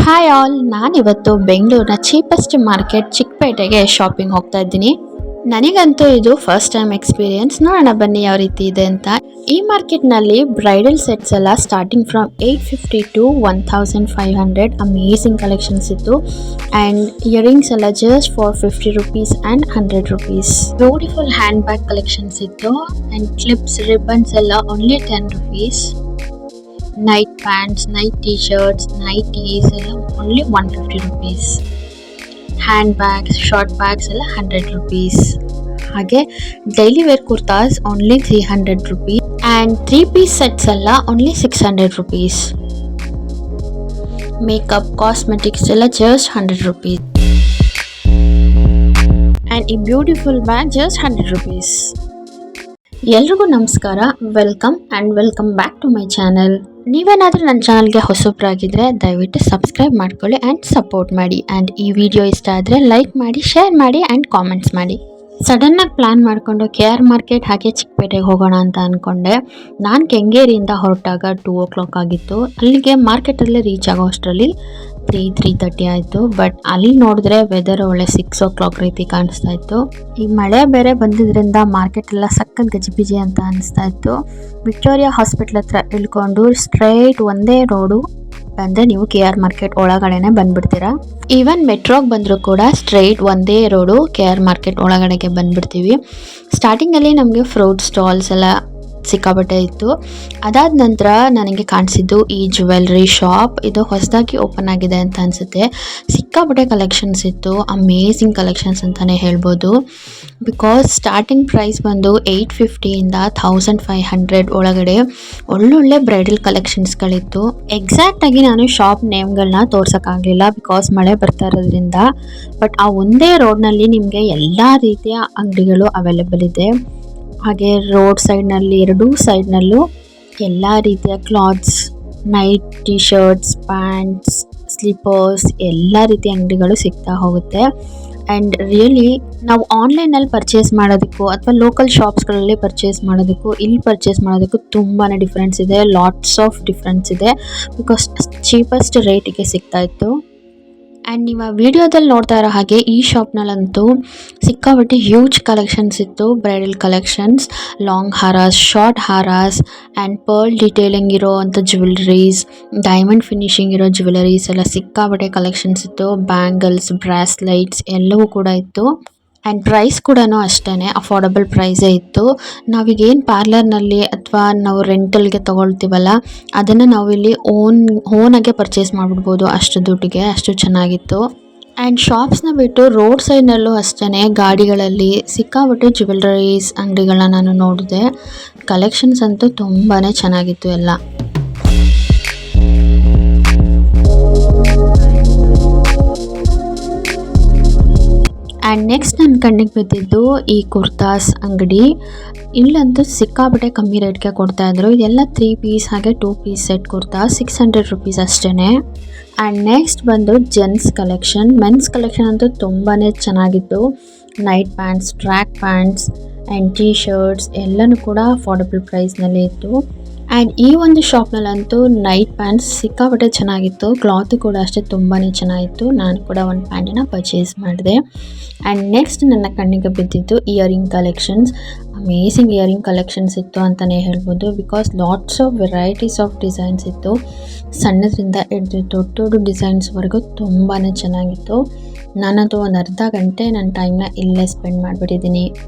Hi all, ನಾನಿವತ್ತು ಬೆಂಗಳೂರಿನ cheapest market ಚಿಕ್ಕಪೇಟೆಗೆ shopping ಹೋಗ್ತಾ ಇದ್ದೀನಿ. ನನಗಂತೂ ಇದು ಫಸ್ಟ್ ಟೈಮ್ ಎಕ್ಸ್ಪೀರಿಯನ್ಸ್. ನೋಡೋಣ ಬನ್ನಿ ಯಾವ ರೀತಿ ಇದೆ ಅಂತ. ಈ ಮಾರ್ಕೆಟ್ನಲ್ಲಿ ಬ್ರೈಡಲ್ ಸೆಟ್ಸ್ ಎಲ್ಲ starting from 850 to 1500 amazing collections ಇತ್ತು. ಆ್ಯಂಡ್ ಇಯರಿಂಗ್ಸ್ ಎಲ್ಲ just for 50 rupees and 100 rupees. Beautiful hand bag collections ಇತ್ತು. ಆ್ಯಂಡ್ ಕ್ಲಿಪ್ಸ್, ರಿಬ್ಬನ್ಸ್ ಎಲ್ಲ only 10 rupees. Night pants, night T-shirts, nighties ಎಲ್ಲ only 150 rupees. Hand bags, short bags ಎಲ್ಲ 100 rupees. ಹಾಗೆ daily wear kurtas only 300 rupees. And 3 piece sets ಎಲ್ಲ only 600 rupees. Makeup, cosmetics ಎಲ್ಲ just 100 rupees. And ಈ beautiful bag just 100 rupees. ಎಲ್ರಿಗೂ ನಮಸ್ಕಾರ, welcome back to my channel. ನೀವೇನಾದರೂ ನನ್ನ ಚಾನಲ್ಗೆ ಹೊಸಬ್ರಾಗಿದ್ದರೆ ದಯವಿಟ್ಟು ಸಬ್ಸ್ಕ್ರೈಬ್ ಮಾಡ್ಕೊಳ್ಳಿ ಆ್ಯಂಡ್ ಸಪೋರ್ಟ್ ಮಾಡಿ. ಆ್ಯಂಡ್ ಈ ವಿಡಿಯೋ ಇಷ್ಟ ಆದರೆ ಲೈಕ್ ಮಾಡಿ, ಶೇರ್ ಮಾಡಿ ಆ್ಯಂಡ್ ಕಾಮೆಂಟ್ಸ್ ಮಾಡಿ. ಸಡನ್ನಾಗಿ ಪ್ಲ್ಯಾನ್ ಮಾಡಿಕೊಂಡು KR ಮಾರ್ಕೆಟ್ ಹಾಗೆ ಚಿಕ್ಕಪೇಟೆಗೆ ಹೋಗೋಣ ಅಂತ ಅಂದ್ಕೊಂಡೆ. ನಾನು ಕೆಂಗೇರಿಯಿಂದ ಹೊರಟಾಗ 2 o'clock ಆಗಿತ್ತು. ಅಲ್ಲಿಗೆ ಮಾರ್ಕೆಟಲ್ಲಿ ರೀಚ್ ಆಗೋ ಅಷ್ಟರಲ್ಲಿ 3:30 ಆಯಿತು. ಬಟ್ ಅಲ್ಲಿ ನೋಡಿದ್ರೆ ವೆದರ್ ಒಳ್ಳೆ 6 o'clock ರೀತಿ ಕಾಣಿಸ್ತಾ ಇತ್ತು. ಈ ಮಳೆ ಬೇರೆ ಬಂದಿದ್ದರಿಂದ ಮಾರ್ಕೆಟ್ ಎಲ್ಲ ಸಖತ್ ಗಜಿಬಿಜಿ ಅಂತ ಅನಿಸ್ತಾ ಇತ್ತು. ವಿಕ್ಟೋರಿಯಾ ಹಾಸ್ಪಿಟ್ಲ್ ಹತ್ರ ಇಳ್ಕೊಂಡು ಸ್ಟ್ರೈಟ್ ಒಂದೇ ರೋಡು ಬಂದರೆ ನೀವು KR ಮಾರ್ಕೆಟ್ ಒಳಗಡೆನೆ ಬಂದ್ಬಿಡ್ತೀರಾ. ಈವನ್ ಮೆಟ್ರೋಗೆ ಬಂದರೂ ಕೂಡ ಸ್ಟ್ರೈಟ್ ಒಂದೇ ರೋಡು KR ಮಾರ್ಕೆಟ್ ಒಳಗಡೆಗೆ ಬಂದ್ಬಿಡ್ತೀವಿ. ಸ್ಟಾರ್ಟಿಂಗಲ್ಲಿ ನಮಗೆ ಫ್ರೂಟ್ ಸ್ಟಾಲ್ಸ್ ಎಲ್ಲ ಸಿಕ್ಕಾಪಟ್ಟೆ ಇತ್ತು. ಅದಾದ ನಂತರ ನನಗೆ ಕಾಣಿಸಿದ್ದು ಈ ಜ್ಯುವೆಲ್ರಿ ಶಾಪ್. ಇದು ಹೊಸದಾಗಿ ಓಪನ್ ಆಗಿದೆ ಅಂತ ಅನಿಸುತ್ತೆ. ಸಿಕ್ಕಾಪಟ್ಟೆ ಕಲೆಕ್ಷನ್ಸ್ ಇತ್ತು, ಅಮೇಸಿಂಗ್ ಕಲೆಕ್ಷನ್ಸ್ ಅಂತಲೇ ಹೇಳ್ಬೋದು. ಬಿಕಾಸ್ ಸ್ಟಾರ್ಟಿಂಗ್ ಪ್ರೈಸ್ ಬಂದು 850ಇಂದ 1500 ಒಳಗಡೆ ಒಳ್ಳೊಳ್ಳೆ ಬ್ರೈಡಲ್ ಕಲೆಕ್ಷನ್ಸ್ಗಳಿತ್ತು. ಎಕ್ಸಾಕ್ಟಾಗಿ ನಾನು ಶಾಪ್ ನೇಮ್ಗಳನ್ನ ತೋರ್ಸೋಕ್ಕಾಗಲಿಲ್ಲ ಬಿಕಾಸ್ ಮಳೆ ಬರ್ತಾ ಇರೋದ್ರಿಂದ. ಬಟ್ ಆ ಒಂದೇ ರೋಡ್ನಲ್ಲಿ ನಿಮಗೆ ಎಲ್ಲ ರೀತಿಯ ಅಂಗಡಿಗಳು ಅವೈಲೇಬಲ್ ಇದೆ. ಹಾಗೆ ರೋಡ್ ಸೈಡ್ನಲ್ಲಿ ಎರಡೂ ಸೈಡ್ನಲ್ಲೂ ಎಲ್ಲ ರೀತಿಯ clothes, night T-shirts, pants, slippers ಎಲ್ಲ ರೀತಿಯ ಅಂಗಡಿಗಳು ಸಿಗ್ತಾ ಹೋಗುತ್ತೆ. ಆ್ಯಂಡ್ ರಿಯಲಿ ನಾವು ಆನ್ಲೈನಲ್ಲಿ ಪರ್ಚೇಸ್ ಮಾಡೋದಕ್ಕೂ ಅಥವಾ ಲೋಕಲ್ ಶಾಪ್ಸ್ಗಳಲ್ಲಿ ಪರ್ಚೇಸ್ ಮಾಡೋದಕ್ಕೂ ಇಲ್ಲಿ ಪರ್ಚೇಸ್ ಮಾಡೋದಕ್ಕೂ ತುಂಬಾ ಡಿಫ್ರೆನ್ಸ್ ಇದೆ. ಲಾಟ್ಸ್ ಆಫ್ ಡಿಫ್ರೆನ್ಸ್ ಇದೆ ಬಿಕಾಸ್ ಚೀಪೆಸ್ಟ್ ರೇಟಿಗೆ ಸಿಗ್ತಾ ಇತ್ತು. ಆ್ಯಂಡ್ ನೀವು ಆ ವಿಡಿಯೋದಲ್ಲಿ ನೋಡ್ತಾ ಇರೋ ಹಾಗೆ ಈ ಶಾಪ್ನಲ್ಲಂತೂ ಸಿಕ್ಕಾಪಟ್ಟೆ ಹ್ಯೂಜ್ ಕಲೆಕ್ಷನ್ಸ್ ಇತ್ತು. Bridal collections, long haras, short haras and pearl detailing ಇರೋ ಅಂಥ ಜ್ಯುವೆಲ್ರೀಸ್, ಡೈಮಂಡ್ ಫಿನಿಶಿಂಗ್ ಇರೋ ಜ್ಯುವೆಲರೀಸ್ ಎಲ್ಲ ಸಿಕ್ಕಾಪಟ್ಟೆ ಕಲೆಕ್ಷನ್ಸ್ ಇತ್ತು. ಬ್ಯಾಂಗಲ್ಸ್, ಬ್ರಾಸ್ಲೈಟ್ಸ್ ಎಲ್ಲವೂ ಕೂಡ ಇತ್ತು. ಆ್ಯಂಡ್ ಪ್ರೈಸ್ ಕೂಡ ಅಷ್ಟೇ ಅಫೋರ್ಡಬಲ್ ಪ್ರೈಸೇ ಇತ್ತು. ನಾವೀಗೇನು ಪಾರ್ಲರ್ನಲ್ಲಿ ಅಥವಾ ನಾವು ರೆಂಟಲ್ಗೆ ತೊಗೊಳ್ತೀವಲ್ಲ ಅದನ್ನು ನಾವಿಲ್ಲಿ ಓನಾಗೆ ಪರ್ಚೇಸ್ ಮಾಡಿಬಿಡ್ಬೋದು. ಅಷ್ಟು ದುಡ್ಡಿಗೆ ಅಷ್ಟು ಚೆನ್ನಾಗಿತ್ತು. ಆ್ಯಂಡ್ ಶಾಪ್ಸ್ನ ಬಿಟ್ಟು ರೋಡ್ ಸೈಡ್ನಲ್ಲೂ ಅಷ್ಟೇ ಗಾಡಿಗಳಲ್ಲಿ ಸಿಕ್ಕಾಪಟ್ಟೆ ಜ್ಯುವೆಲರೀಸ್ ಅಂಗಡಿಗಳನ್ನ ನಾನು ನೋಡಿದೆ. ಕಲೆಕ್ಷನ್ಸ್ ಅಂತೂ ತುಂಬಾ ಚೆನ್ನಾಗಿತ್ತು ಎಲ್ಲ. ಆ್ಯಂಡ್ ನೆಕ್ಸ್ಟ್ ನನ್ನ ಕಣ್ಣಿಗೆ ಬಿದ್ದಿದ್ದು ಈ ಕುರ್ತಾಸ್ ಅಂಗಡಿ. ಇಲ್ಲಂತೂ ಸಿಕ್ಕಾಪಟ್ಟೆ ಕಮ್ಮಿ ರೇಟ್ಗೆ ಕೊಡ್ತಾಯಿದ್ರು. ಇದೆಲ್ಲ 3 ಪೀಸ್ ಹಾಗೆ 2 ಪೀಸ್ ಸೆಟ್ ಕುರ್ತಾ 600 ರುಪೀಸ್ ಅಷ್ಟೇ. ಆ್ಯಂಡ್ ನೆಕ್ಸ್ಟ್ ಬಂದು ಜೆಂಟ್ಸ್ ಕಲೆಕ್ಷನ್. ಮೆನ್ಸ್ ಕಲೆಕ್ಷನ್ ಅಂತೂ ತುಂಬಾ ಚೆನ್ನಾಗಿತ್ತು. Night pants, track pants and T-shirts ಎಲ್ಲನೂ ಕೂಡ ಅಫೋರ್ಡಬಲ್ ಪ್ರೈಸ್ನಲ್ಲಿ ಇತ್ತು. ಆ್ಯಂಡ್ ಈ ಒಂದು ಶಾಪ್ನಲ್ಲಂತೂ ನೈಟ್ ಪ್ಯಾಂಟ್ಸ್ ಸಿಕ್ಕಾಪಟ್ಟೆ ಚೆನ್ನಾಗಿತ್ತು. ಕ್ಲಾತು ಕೂಡ ಅಷ್ಟೇ ತುಂಬಾ ಚೆನ್ನಾಗಿತ್ತು. ನಾನು ಕೂಡ ಒಂದು ಪ್ಯಾಂಟನ್ನು ಪರ್ಚೇಸ್ ಮಾಡಿದೆ. ಆ್ಯಂಡ್ ನೆಕ್ಸ್ಟ್ ನನ್ನ ಕಣ್ಣಿಗೆ ಬಿದ್ದಿದ್ದು earring collections. Amazing earring collections ಇತ್ತು ಅಂತಲೇ ಹೇಳ್ಬೋದು. Because lots of varieties of designs ಇತ್ತು. ಸಣ್ಣದ್ರಿಂದ ಹಿಡಿದು ದೊಡ್ಡ ದೊಡ್ಡ ಡಿಸೈನ್ಸ್ವರೆಗೂ ತುಂಬಾ ಚೆನ್ನಾಗಿತ್ತು. ನಾನಂತೂ ಒಂದು ಅರ್ಧ ಗಂಟೆ ನನ್ನ ಟೈಮ್ನ ಇಲ್ಲೇ ಸ್ಪೆಂಡ್ ಮಾಡಿಬಿಟ್ಟಿದ್ದೀನಿ.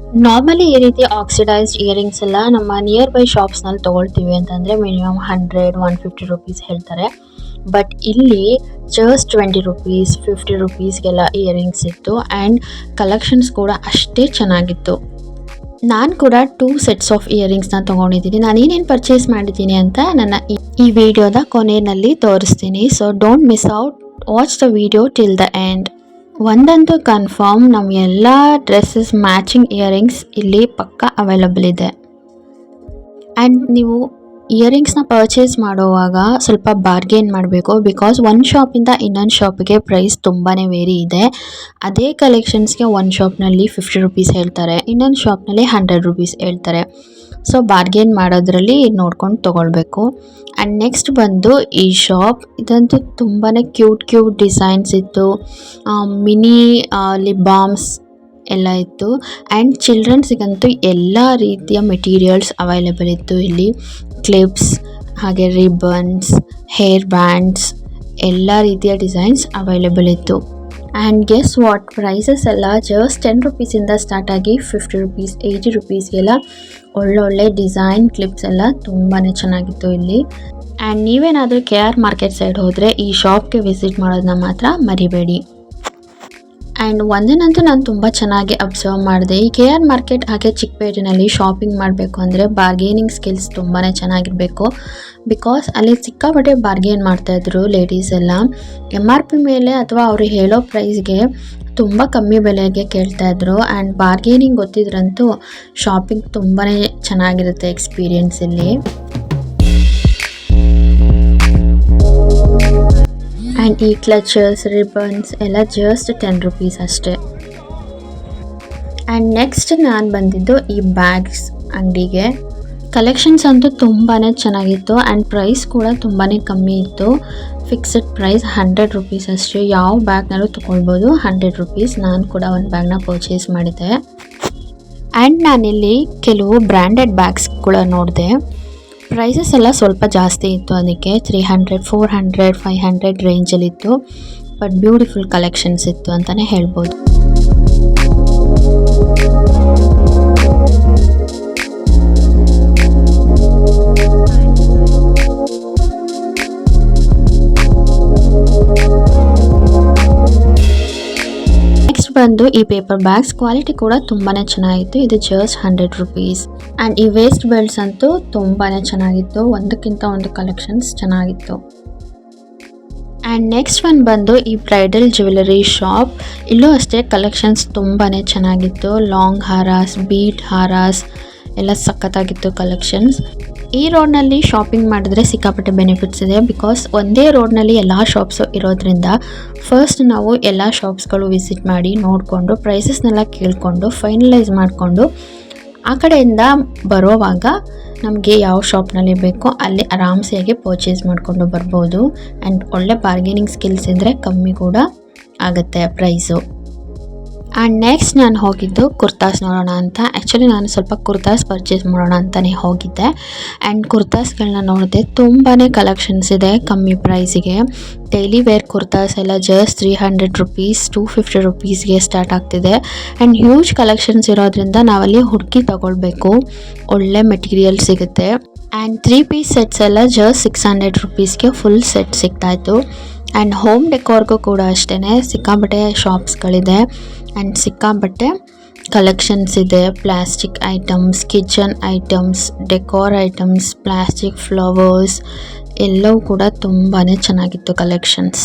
ನಾರ್ಮಲಿ ಈ ರೀತಿ ಆಕ್ಸಿಡೈಸ್ಡ್ ಇಯರಿಂಗ್ಸ್ ಎಲ್ಲ ನಮ್ಮ ನಿಯರ್ ಬೈ ಶಾಪ್ಸ್ನಲ್ಲಿ ತೊಗೊಳ್ತೀವಿ ಅಂತಂದರೆ ಮಿನಿಮಮ್ 100-150 ರುಪೀಸ್ ಹೇಳ್ತಾರೆ. ಬಟ್ ಇಲ್ಲಿ ಜಸ್ಟ್ 20 ರುಪೀಸ್ 50 ರುಪೀಸ್ಗೆಲ್ಲ ಇಯರಿಂಗ್ಸ್ ಇತ್ತು. ಆ್ಯಂಡ್ ಕಲೆಕ್ಷನ್ಸ್ ಕೂಡ ಅಷ್ಟೇ ಚೆನ್ನಾಗಿತ್ತು. ನಾನು ಕೂಡ 2 ಸೆಟ್ಸ್ ಆಫ್ ಇಯರಿಂಗ್ಸ್ನ ತೊಗೊಂಡಿದ್ದೀನಿ. ನಾನು ಏನೇನು ಪರ್ಚೇಸ್ ಮಾಡಿದ್ದೀನಿ ಅಂತ ನನ್ನ ಈ ವಿಡಿಯೋದ ಕೊನೆಯಲ್ಲಿ ತೋರಿಸ್ತೀನಿ. So don't miss out, watch the video till the end. ಒಂದಂತೂ ಕನ್ಫರ್ಮ್, ನಮ್ಮ ಎಲ್ಲ ಡ್ರೆಸ್ಸಸ್ ಮ್ಯಾಚಿಂಗ್ ಇಯರಿಂಗ್ಸ್ ಇಲ್ಲಿ ಪಕ್ಕಾ ಅವೈಲಬಲ್ ಇದೆ. ಆ್ಯಂಡ್ ನೀವು ಇಯರಿಂಗ್ಸ್ನ ಪರ್ಚೇಸ್ ಮಾಡುವಾಗ ಸ್ವಲ್ಪ ಬಾರ್ಗೇನ್ ಮಾಡಬೇಕು. ಬಿಕಾಸ್ ಒಂದು ಶಾಪಿಂದ ಇನ್ನೊಂದು ಶಾಪಿಗೆ ಪ್ರೈಸ್ ತುಂಬಾ ವೇರಿ ಇದೆ. ಅದೇ ಕಲೆಕ್ಷನ್ಸ್ಗೆ ಒಂದು ಶಾಪ್ನಲ್ಲಿ 50 ರುಪೀಸ್ ಹೇಳ್ತಾರೆ, ಇನ್ನೊಂದು ಶಾಪ್ನಲ್ಲಿ 100 ರುಪೀಸ್ ಹೇಳ್ತಾರೆ. ಸೊ ಬಾರ್ಗೇನ್ ಮಾಡೋದ್ರಲ್ಲಿ ನೋಡ್ಕೊಂಡು ತೊಗೊಳ್ಬೇಕು. ಆ್ಯಂಡ್ ನೆಕ್ಸ್ಟ್ ಬಂದು ಈ ಶಾಪ್ ಇದಂತೂ ತುಂಬಾ ಕ್ಯೂಟ್ ಡಿಸೈನ್ಸ್ ಇತ್ತು. ಮಿನಿ ಲಿಪ್ ಬಾಮ್ಸ್ ಎಲ್ಲ ಇತ್ತು. ಆ್ಯಂಡ್ ಚಿಲ್ಡ್ರನ್ಸಿಗಂತೂ ಎಲ್ಲ ರೀತಿಯ ಮೆಟೀರಿಯಲ್ಸ್ ಅವೈಲೇಬಲ್ ಇತ್ತು ಇಲ್ಲಿ. ಕ್ಲಿಪ್ಸ್, ಹಾಗೆ ರಿಬ್ಬನ್ಸ್, ಹೇರ್ ಬ್ಯಾಂಡ್ಸ್, ಎಲ್ಲ ರೀತಿಯ ಡಿಸೈನ್ಸ್ ಅವೈಲೇಬಲ್ ಇತ್ತು. ಆ್ಯಂಡ್ ಗೆಸ್ ವಾಟ್, ಪ್ರೈಸಸ್ ಎಲ್ಲ ಜಸ್ಟ್ 10 ರುಪೀಸಿಂದ ಸ್ಟಾರ್ಟ್ ಆಗಿ 50 ರುಪೀಸ್ 80 ರುಪೀಸ್ಗೆಲ್ಲ ಒಳ್ಳೊಳ್ಳೆ ಡಿಸೈನ್ ಕ್ಲಿಪ್ಸ್ ಎಲ್ಲ ತುಂಬಾ ಚೆನ್ನಾಗಿತ್ತು ಇಲ್ಲಿ. ಆ್ಯಂಡ್ ನೀವೇನಾದರೂ KR ಮಾರ್ಕೆಟ್ ಸೈಡ್ ಹೋದರೆ ಈ ಶಾಪ್ಗೆ ವಿಸಿಟ್ ಮಾಡೋದನ್ನ ಮಾತ್ರ ಮರಿಬೇಡಿ. ಆ್ಯಂಡ್ ಒಂದೇನಂತೂ ನಾನು ತುಂಬ ಚೆನ್ನಾಗಿ ಅಬ್ಸರ್ವ್ ಮಾಡಿದೆ, ಈ KR ಮಾರ್ಕೆಟ್ ಹಾಗೆ ಚಿಕ್ಕಪೇಟೆನಲ್ಲಿ ಶಾಪಿಂಗ್ ಮಾಡಬೇಕು ಅಂದರೆ ಬಾರ್ಗೇನಿಂಗ್ ಸ್ಕಿಲ್ಸ್ ತುಂಬಾ ಚೆನ್ನಾಗಿರಬೇಕು. ಬಿಕಾಸ್ ಅಲ್ಲಿ ಸಿಕ್ಕಾಪಟ್ಟೆ ಬಾರ್ಗೇನ್ ಮಾಡ್ತಾಯಿದ್ರು ಲೇಡೀಸ್ ಎಲ್ಲ. MRP ಮೇಲೆ ಅಥವಾ ಅವರು ಹೇಳೋ ಪ್ರೈಸ್ಗೆ ತುಂಬ ಕಮ್ಮಿ ಬೆಲೆಗೆ ಕೇಳ್ತಾಯಿದ್ರು. ಆ್ಯಂಡ್ ಬಾರ್ಗೇನಿಂಗ್ ಗೊತ್ತಿದ್ರಂತೂ ಶಾಪಿಂಗ್ ತುಂಬಾ ಚೆನ್ನಾಗಿರುತ್ತೆ ಎಕ್ಸ್ಪೀರಿಯೆನ್ಸ್ ಇಲ್ಲಿ. ಆ್ಯಂಡ್ ಈ ಕ್ಲಚಸ್, ರಿಬ್ಬನ್ಸ್ ಎಲ್ಲ ಜಸ್ಟ್ 10 ರುಪೀಸ್ ಅಷ್ಟೇ. ಆ್ಯಂಡ್ ನೆಕ್ಸ್ಟ್ ನಾನು ಬಂದಿದ್ದು ಈ ಬ್ಯಾಗ್ಸ್ ಅಂಗಡಿಗೆ. ಕಲೆಕ್ಷನ್ಸ್ ಅಂತೂ ತುಂಬಾ ಚೆನ್ನಾಗಿತ್ತು ಆ್ಯಂಡ್ ಪ್ರೈಸ್ ಕೂಡ ತುಂಬಾ ಕಮ್ಮಿ ಇತ್ತು. ಫಿಕ್ಸ್ಡ್ ಪ್ರೈಸ್ 100 ರುಪೀಸ್ ಅಷ್ಟೇ. ಯಾವ ಬ್ಯಾಗ್ನಾದ್ರು ತೊಗೊಳ್ಬೋದು 100 ರುಪೀಸ್. ನಾನು ಕೂಡ ಒಂದು ಬ್ಯಾಗ್ನ ಪರ್ಚೇಸ್ ಮಾಡಿದ್ದೆ. ಆ್ಯಂಡ್ ನಾನಿಲ್ಲಿ ಕೆಲವು ಬ್ರ್ಯಾಂಡೆಡ್ ಬ್ಯಾಗ್ಸ್ ಕೂಡ ನೋಡಿದೆ. ಪ್ರೈಸಸ್ ಎಲ್ಲ ಸ್ವಲ್ಪ ಜಾಸ್ತಿ ಇತ್ತು, ಅದಕ್ಕೆ 300, 400, 500 ರೇಂಜಲ್ಲಿತ್ತು. ಬಟ್ ಬ್ಯೂಟಿಫುಲ್ ಕಲೆಕ್ಷನ್ಸ್ ಇತ್ತು ಅಂತಲೇ ಹೇಳ್ಬೋದು. ಬಂದು ಈ ಪೇಪರ್ ಬ್ಯಾಗ್ಸ್ ಕ್ವಾಲಿಟಿ ಕೂಡ ತುಂಬಾ ಚೆನ್ನಾಗಿತ್ತು. ಇದು ಜಸ್ಟ್ 100 ರುಪೀಸ್. ಆ್ಯಂಡ್ ಈ ವೇಸ್ಟ್ ಬೆಲ್ಟ್ಸ್ ಅಂತೂ ತುಂಬಾ ಚೆನ್ನಾಗಿತ್ತು, ಒಂದಕ್ಕಿಂತ ಒಂದು ಕಲೆಕ್ಷನ್ಸ್ ಚೆನ್ನಾಗಿತ್ತು. ಆ್ಯಂಡ್ ನೆಕ್ಸ್ಟ್ ಒನ್ ಬಂದು ಈ ಬ್ರೈಡಲ್ ಜ್ಯುವೆಲರಿ ಶಾಪ್. ಇಲ್ಲೂ ಅಷ್ಟೇ ಕಲೆಕ್ಷನ್ಸ್ ತುಂಬಾ ಚೆನ್ನಾಗಿತ್ತು. ಲಾಂಗ್ ಹಾರಾಸ್, ಬೀಡ್ ಹಾರಾಸ್ ಎಲ್ಲ ಸಖತ್ತಾಗಿತ್ತು ಕಲೆಕ್ಷನ್ಸ್. ಈ ರೋಡ್ನಲ್ಲಿ ಶಾಪಿಂಗ್ ಮಾಡಿದ್ರೆ ಸಿಕ್ಕಾಪಟ್ಟೆ ಬೆನಿಫಿಟ್ಸ್ ಇದೆ. ಬಿಕಾಸ್ ಒಂದೇ ರೋಡ್ನಲ್ಲಿ ಎಲ್ಲ ಶಾಪ್ಸು ಇರೋದ್ರಿಂದ ಫಸ್ಟ್ ನಾವು ಎಲ್ಲ ಶಾಪ್ಸ್ಗಳು ವಿಸಿಟ್ ಮಾಡಿ ನೋಡಿಕೊಂಡು ಪ್ರೈಸಸ್ನೆಲ್ಲ ಕೇಳಿಕೊಂಡು ಫೈನಲೈಸ್ ಮಾಡಿಕೊಂಡು ಆ ಕಡೆಯಿಂದ ಬರೋವಾಗ ನಮಗೆ ಯಾವ ಶಾಪ್ನಲ್ಲಿ ಬೇಕೋ ಅಲ್ಲಿ ಆರಾಮ್ಸೆಯಾಗಿ ಪರ್ಚೇಸ್ ಮಾಡಿಕೊಂಡು ಬರ್ಬೋದು. ಆ್ಯಂಡ್ ಒಳ್ಳೆ ಬಾರ್ಗೇನಿಂಗ್ ಸ್ಕಿಲ್ಸ್ ಇದ್ದರೆ ಕಮ್ಮಿ ಕೂಡ ಆಗುತ್ತೆ ಪ್ರೈಸು. ಆ್ಯಂಡ್ ನೆಕ್ಸ್ಟ್ ನಾನು ಹೋಗಿದ್ದು ಕುರ್ತಾಸ್ ನೋಡೋಣ ಅಂತ. ಆ್ಯಕ್ಚುಲಿ ನಾನು ಸ್ವಲ್ಪ ಕುರ್ತಾಸ್ ಪರ್ಚೇಸ್ ಮಾಡೋಣ ಅಂತಲೇ ಹೋಗಿದ್ದೆ. ಆ್ಯಂಡ್ ಕುರ್ತಾಸ್ಗಳನ್ನ ನೋಡಿದೆ, ತುಂಬಾ ಕಲೆಕ್ಷನ್ಸ್ ಇದೆ ಕಮ್ಮಿ ಪ್ರೈಸಿಗೆ. ಡೈಲಿ ವೇರ್ ಕುರ್ತಾಸ್ ಎಲ್ಲ ಜಸ್ಟ್ 300 ರುಪೀಸ್, 250 ರುಪೀಸ್ಗೆ ಸ್ಟಾರ್ಟ್ ಆಗ್ತಿದೆ. ಆ್ಯಂಡ್ ಹ್ಯೂಜ್ ಕಲೆಕ್ಷನ್ಸ್ ಇರೋದ್ರಿಂದ ನಾವಲ್ಲಿ ಹುಡುಕಿ ತೊಗೊಳ್ಬೇಕು, ಒಳ್ಳೆ ಮೆಟೀರಿಯಲ್ ಸಿಗುತ್ತೆ. ಆ್ಯಂಡ್ 3 ಪೀಸ್ ಸೆಟ್ಸ್ ಎಲ್ಲ ಜಸ್ಟ್ 600 ರುಪೀಸ್ಗೆ ಫುಲ್ ಸೆಟ್ ಸಿಗ್ತಾಯಿತ್ತು. ಆ್ಯಂಡ್ ಹೋಮ್ ಡೆಕೋರ್ಗೂ ಕೂಡ ಅಷ್ಟೇ ಸಿಕ್ಕಾಬಟ್ಟೆ ಶಾಪ್ಸ್ಗಳಿದೆ ಆ್ಯಂಡ್ ಸಿಕ್ಕಾಬಟ್ಟೆ ಕಲೆಕ್ಷನ್ಸ್ ಇದೆ. Plastic items, kitchen items, decor items, plastic flowers ಎಲ್ಲವೂ ಕೂಡ ತುಂಬಾ ಚೆನ್ನಾಗಿತ್ತು ಕಲೆಕ್ಷನ್ಸ್.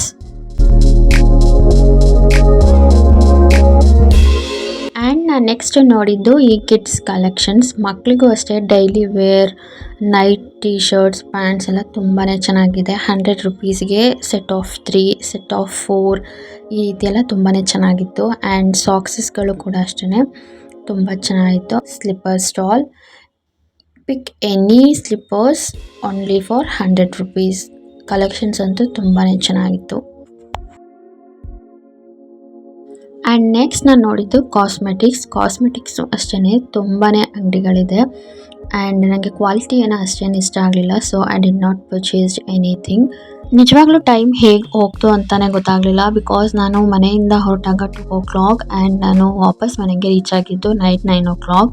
ಆ್ಯಂಡ್ ನಾನು ನೆಕ್ಸ್ಟ್ ನೋಡಿದ್ದು ಈ ಕಿಡ್ಸ್ ಕಲೆಕ್ಷನ್ಸ್. ಮಕ್ಕಳಿಗೂ ಅಷ್ಟೇ daily wear night T shirts, pants ಎಲ್ಲ ತುಂಬಾ ಚೆನ್ನಾಗಿದೆ. 100 ರುಪೀಸ್ಗೆ ಸೆಟ್ ಆಫ್ 3, ಸೆಟ್ ಆಫ್ 4 ಈ ರೀತಿ ಎಲ್ಲ ತುಂಬಾ ಚೆನ್ನಾಗಿತ್ತು. ಆ್ಯಂಡ್ ಸಾಕ್ಸಸ್ಗಳು ಕೂಡ ಅಷ್ಟೇ ತುಂಬ ಚೆನ್ನಾಗಿತ್ತು. Slipper stall, pick any slippers only for 100 rupees. Collections ಅಂತೂ ತುಂಬಾ ಚೆನ್ನಾಗಿತ್ತು. ಆ್ಯಂಡ್ ನೆಕ್ಸ್ಟ್ ನಾನು ನೋಡಿದ್ದು ಕಾಸ್ಮೆಟಿಕ್ಸು ಅಷ್ಟೇ ತುಂಬಾ ಅಂಗಡಿಗಳಿದೆ. ಆ್ಯಂಡ್ ನನಗೆ ಕ್ವಾಲಿಟಿ ಏನೋ ಅಷ್ಟೇನು ಇಷ್ಟ ಆಗಲಿಲ್ಲ. So I did not purchased anything. ನಿಜವಾಗ್ಲೂ ಟೈಮ್ ಹೇಗೆ ಹೋಗ್ತು ಅಂತಲೇ ಗೊತ್ತಾಗಲಿಲ್ಲ. ಬಿಕಾಸ್ ನಾನು ಮನೆಯಿಂದ ಹೊರಟಾಗ 2 o'clock ಆ್ಯಂಡ್ ನಾನು ವಾಪಸ್ ಮನೆಗೆ ರೀಚ್ ಆಗಿದ್ದು ನೈಟ್ 9 o'clock.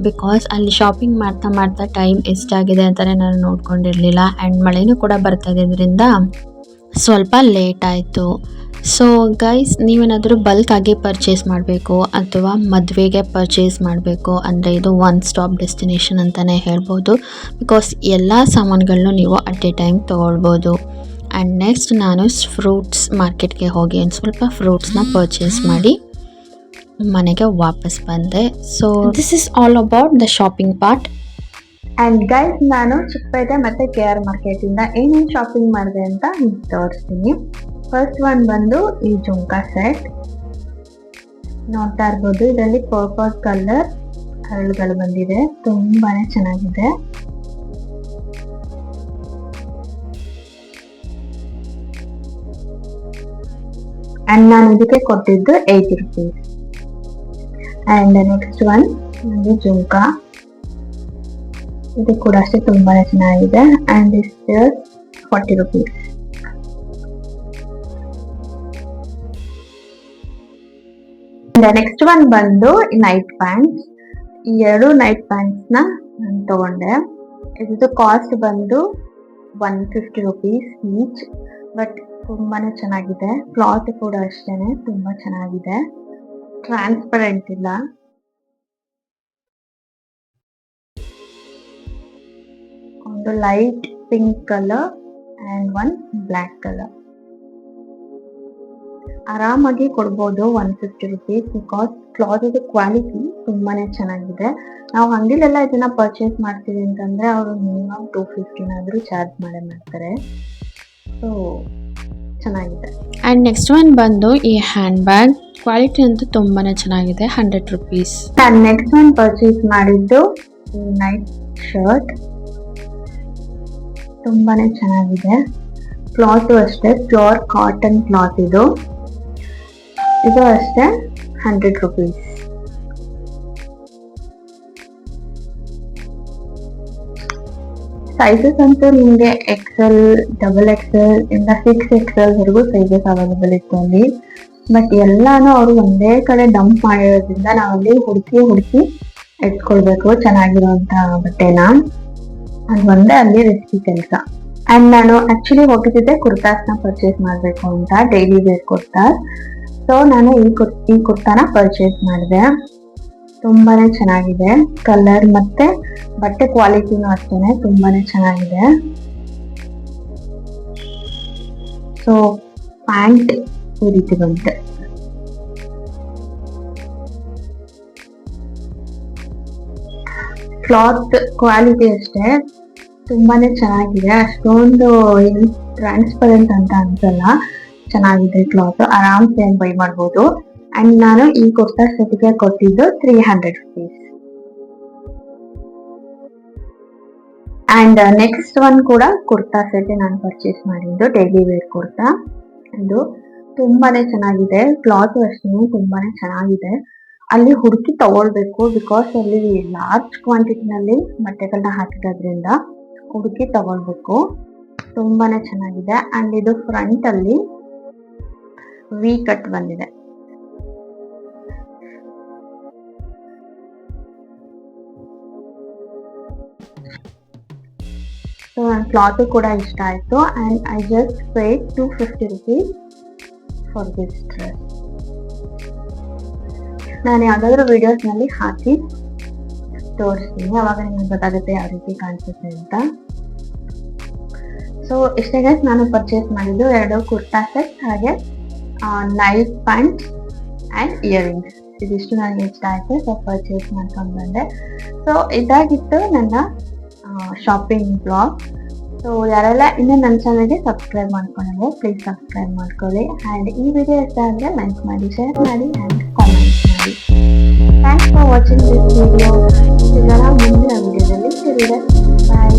ಬಿಕಾಸ್ ಅಲ್ಲಿ ಶಾಪಿಂಗ್ ಮಾಡ್ತಾ ಟೈಮ್ ಎಷ್ಟಾಗಿದೆ ಅಂತಲೇ ನಾನು ನೋಡ್ಕೊಂಡಿರಲಿಲ್ಲ. ಆ್ಯಂಡ್ ಮಳೆನೂ ಕೂಡ ಬರ್ತಾ ಇದ್ದಿದ್ದರಿಂದ ಸ್ವಲ್ಪ ಲೇಟ್ ಆಯಿತು. ಸೊ ಗೈಸ್, ನೀವೇನಾದರೂ ಬಲ್ಕಾಗಿ ಪರ್ಚೇಸ್ ಮಾಡಬೇಕು ಅಥವಾ ಮದುವೆಗೆ ಪರ್ಚೇಸ್ ಮಾಡಬೇಕು ಅಂದರೆ ಇದು ಒನ್ ಸ್ಟಾಪ್ ಡೆಸ್ಟಿನೇಷನ್ ಅಂತಲೇ ಹೇಳ್ಬೋದು. ಬಿಕಾಸ್ ಎಲ್ಲ ಸಾಮಾನುಗಳನ್ನು ನೀವು ಅಟ್ ಎ ಟೈಮ್ ತೊಗೊಳ್ಬೋದು. ಆ್ಯಂಡ್ ನೆಕ್ಸ್ಟ್ ನಾನು ಫ್ರೂಟ್ಸ್ ಮಾರ್ಕೆಟ್ಗೆ ಹೋಗಿ ಒಂದು ಸ್ವಲ್ಪ ಫ್ರೂಟ್ಸ್ನ ಪರ್ಚೇಸ್ ಮಾಡಿ ಮನೆಗೆ ವಾಪಸ್ ಬಂದೆ. So this is all about the shopping part. And guys, ನಾನು ಚಿಕ್ಕಪೇಟೆ ಮತ್ತು KR ಮಾರ್ಕೆಟಿಂದ ಏನೇನು ಶಾಪಿಂಗ್ ಮಾಡಿದೆ ಅಂತ ತೋರಿಸ್ತೀನಿ. ಫಸ್ಟ್ ಒನ್ ಬಂದು ಈ ಜುಮ್ಕಾ ಸೆಟ್ ನೋಡ್ತಾ ಇರ್ಬೋದು. ಇದರಲ್ಲಿ ಪರ್ಪಲ್ ಕಲರ್ ಹರಳುಗಳು ಬಂದಿದೆ, ತುಂಬಾನೇ ಚೆನ್ನಾಗಿದೆ. ಅಂಡ್ ನಾನು ಇದಕ್ಕೆ ಕೊಟ್ಟಿದ್ದು 80 rupees. ಅಂಡ್ ನೆಕ್ಸ್ಟ್ ಒನ್ ಒಂದು ಜುಮ್ಕಾ, ಇದು ಕೂಡ ಅಷ್ಟೇ ತುಂಬಾನೇ ಚೆನ್ನಾಗಿದೆ. And this is 40 rupees. Next one ಬಂದು ನೈಟ್ ಪ್ಯಾಂಟ್ಸ್. ಈ 2 ನೈಟ್ ಪ್ಯಾಂಟ್ಸ್ ನ ನಾನು ತಗೊಂಡೆ. ಇದ್ರ ಕಾಸ್ಟ್ ಬಂದು 150 rupees ಈಚ್. ಬಟ್ ತುಂಬಾನೇ ಚೆನ್ನಾಗಿದೆ. ಕ್ಲಾತ್ ಕೂಡ ಅಷ್ಟೇನೆ ತುಂಬಾ ಚೆನ್ನಾಗಿದೆ, ಟ್ರಾನ್ಸ್ಪರೆಂಟ್ ಇಲ್ಲ. ಒಂದು light pink colour and one black colour. ಆರಾಮಾಗಿ ಕೊಡ್ಬೋದು 150 rupees, ಬಿಕಾಸ್ ಕ್ಲಾತ್ ಕ್ವಾಲಿಟಿ ತುಂಬಾನೇ ಚೆನ್ನಾಗಿದೆ. ನಾವು ಅಂಗಡಿಲೆಲ್ಲ ಇದನ್ನ ಪರ್ಚೇಸ್ ಮಾಡ್ತೀವಿ ಅಂತಂದ್ರೆ ಅವರು ಮಿನಿಮಮ್ 250 ಚಾರ್ಜ್ ಮಾಡೇ ಮಾಡ್ತಾರೆ. ಸೊ ಚೆನ್ನಾಗಿದೆ. ಆ್ಯಂಡ್ ನೆಕ್ಸ್ಟ್ ಒನ್ ಬಂದು ಈ ಹ್ಯಾಂಡ್ ಬ್ಯಾಗ್. ಕ್ವಾಲಿಟಿ ಅಂತೂ ತುಂಬಾನೇ ಚೆನ್ನಾಗಿದೆ, 100 rupees. ನಾನು ನೆಕ್ಸ್ಟ್ ಒನ್ ಪರ್ಚೇಸ್ ಮಾಡಿದ್ದು ನೈಟ್ ಶರ್ಟ್. ತುಂಬಾನೇ ಚೆನ್ನಾಗಿದೆ. ಕ್ಲಾತ್ ಅಷ್ಟೇ ಪ್ಯೂರ್ ಕಾಟನ್ ಕ್ಲಾತ್ ಇದು ಅಷ್ಟೇ 100 rupees. ಸೈಜಸ್ ಅಂತೂ ನಿಮಗೆ XL, XXL ಇಂದ 6XL ವರೆಗೂ ಸೈಜಸ್ ಅವೈಲೇಬಲ್ ಇತ್ತು ಅಲ್ಲಿ. ಬಟ್ ಎಲ್ಲಾನು ಅವರು ಒಂದೇ ಕಡೆ ಡಂಪ್ ಮಾಡಿರೋದ್ರಿಂದ ನಾವಲ್ಲಿ ಹುಡುಕಿ ಎತ್ಕೊಳ್ಬೇಕು ಚೆನ್ನಾಗಿರುವಂತ ಬಟ್ಟೆನ. ಅದು ಒಂದೇ ಅಲ್ಲಿ ರಿಸ್ಕಿ ಕೆಲಸ. ಅಂಡ್ ನಾನು ಆಕ್ಚುಲಿ ಹೋಗಿದ್ದೆ ಕುರ್ತಾಸ್ನ ಪರ್ಚೇಸ್ ಮಾಡಬೇಕು ಅಂತ, ಡೈಲಿ ವೇರ್ ಕುರ್ತಾಸ್. ಸೊ ನಾನು ಈ ಕುರ್ತಾನ ಪರ್ಚೇಸ್ ಮಾಡಿದೆ. ತುಂಬಾನೇ ಚೆನ್ನಾಗಿದೆ. ಕಲರ್ ಮತ್ತೆ ಬಟ್ಟೆ ಕ್ವಾಲಿಟಿನೂ ಅಷ್ಟೇನೆ ತುಂಬಾನೇ ಚೆನ್ನಾಗಿದೆ. ಸೊ ಪ್ಯಾಂಟ್ ಈ ರೀತಿ ಬಂತೆ. ಕ್ಲಾತ್ ಕ್ವಾಲಿಟಿ ಅಷ್ಟೇ ತುಂಬಾನೇ ಚೆನ್ನಾಗಿದೆ. ಅಷ್ಟೊಂದು ಟ್ರಾನ್ಸ್ಪರೆಂಟ್ ಅಂತ ಅನ್ಸಲ್ಲ, ಚೆನ್ನಾಗಿದೆ ಕ್ಲಾತ್. ಆರಾಮ್ಸೆ ಬೈ ಮಾಡ್ಬೋದು. ಅಂಡ್ ನಾನು ಈ ಕುರ್ತಾ ಸೆಟ್ಗೆ ಕೊಟ್ಟಿದ್ದು 300 rupees. ಅಂಡ್ ನೆಕ್ಸ್ಟ್ ಒನ್ ಕೂಡ ಕುರ್ತಾ ಸೆಟ್ ನಾನು ಪರ್ಚೇಸ್ ಮಾಡಿದ್ದು, ಡೈಲಿ ವೇರ್ ಕುರ್ತಾ. ಅದು ತುಂಬಾನೇ ಚೆನ್ನಾಗಿದೆ. ಕ್ಲಾತ್ ಅಷ್ಟೇ ತುಂಬಾನೇ ಚೆನ್ನಾಗಿದೆ. ಅಲ್ಲಿ ಹುಡುಕಿ ತಗೊಳ್ಬೇಕು, ಬಿಕಾಸ್ ಅಲ್ಲಿ ಲಾರ್ಜ್ ಕ್ವಾಂಟಿಟಿನಲ್ಲಿ ಬಟ್ಟೆಗಳನ್ನ ಹಾಕಿರೋದ್ರಿಂದ ಹುಡುಕಿ ತಗೊಳ್ಬೇಕು. ತುಂಬಾನೇ ಚೆನ್ನಾಗಿದೆ. ಅಂಡ್ ಇದು ಫ್ರಂಟ್ ಅಲ್ಲಿ ವಿ ಕಟ್ ಬಂದಿದೆ. ಸೊ ನನ್ನ ಕ್ಲಾತ್ ಕೂಡ ಇಷ್ಟ ಆಯ್ತು. And I just paid 250 rupees for this dress. ನಾನು ಯಾವ್ದಾದ್ರು ವಿಡಿಯೋಸ್ ನಲ್ಲಿ ಹಾಕಿ ತೋರಿಸ್ತೀನಿ, ಅವಾಗ ನಿಮ್ಗೆ ಗೊತ್ತಾಗುತ್ತೆ ಯಾವ ರೀತಿ ಕಾಣಿಸುತ್ತೆ ಅಂತ. ಸೊ ಇಷ್ಟೇ ಗೈಸ್ ನಾನು ಪರ್ಚೇಸ್ ಮಾಡಿದ್ದು 2 ಕುರ್ತಾ ಸೆಟ್, ಹಾಗೆ ನೈಟ್ ಪ್ಯಾಂಟ್ಸ್ ಅಂಡ್ ಇಯರಿಂಗ್ಸ್. ಇದಿಷ್ಟು ನನಗೆ ಇಷ್ಟ ಆಯ್ತು, ಸೊ ಪರ್ಚೇಸ್ ಮಾಡ್ಕೊಂಡು ಬಂದೆ. ಸೊ ಇದಾಗಿತ್ತು ನನ್ನ ಶಾಪಿಂಗ್ ಬ್ಲಾಗ್. ಸೊ ಯಾರೆಲ್ಲ ಇನ್ನೂ ನನ್ನ ಚಾನಲ್ಗೆ ಸಬ್ಸ್ಕ್ರೈಬ್ ಮಾಡ್ಕೊಂಡಿದ್ರೆ ಪ್ಲೀಸ್ ಸಬ್ಸ್ಕ್ರೈಬ್ ಮಾಡ್ಕೊಳ್ಳಿ. ಆ್ಯಂಡ್ ಈ ವಿಡಿಯೋ ಇಷ್ಟ ಆದರೆ ಲೈಕ್ ಮಾಡಿ, ಶೇರ್ ಮಾಡಿ ಆ್ಯಂಡ್ ಕಾಮೆಂಟ್ ಮಾಡಿ. Thanks for watching this video. ಸಿಗೋಣ ಮುಂದಿನ ವಿಡಿಯೋದಲ್ಲಿ. ಬಾಯ್.